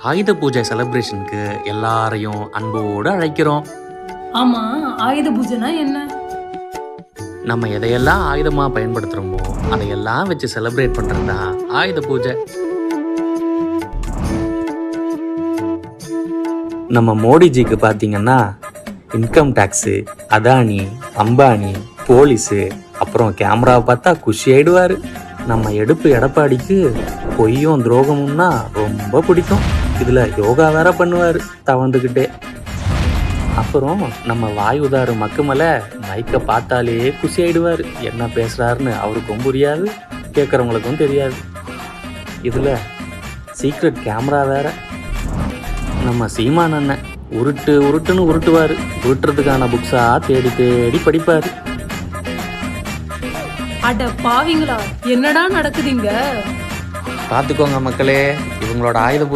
ஆயுத பூஜை செலிப்ரேஷனுக்கு எல்லாரையும் அன்போடு அழைக்கிறோம். ஆமா, ஆயுத பூஜைனா என்ன? நம்ம எதையெல்லாம் ஆயுதமா பயன்படுத்துறோமோ அதையெல்லாம் வச்சு செலிப்ரேட் பண்றது தான் ஆயுத பூஜை. நம்ம மோடிஜிக்கு பார்த்தீங்கன்னா income tax, Adani, Ambani, police, அப்புறம் கேமராவை பார்த்தா குஷி ஆயிடுவார். நம்ம எடுப்பு எடப்பாடிக்கு பொய்யும் துரோகமும்னா ரொம்ப பிடிக்கும். இதில் யோகா வேற பண்ணுவார் தவழ்ந்துக்கிட்டே. அப்புறம் நம்ம வாயுதாரு மக்குமலை மைக்கை பார்த்தாலே குஷி ஆயிடுவார். என்ன பேசுகிறாருன்னு அவருக்கும் புரியாது, கேட்குறவங்களுக்கும் தெரியாது. இதில் சீக்ரெட் கேமரா வேற. நம்ம சீமான் அண்ணன் உருட்டுன்னு உருட்டுவார். உருட்டுறதுக்கான புக்ஸாக தேடி தேடி படிப்பார். அட பாவிங்களா, என்னடா நடக்குதுங்க? பார்த்துக்கோங்க மக்களே, இவங்களோட ஆயுத பூஜை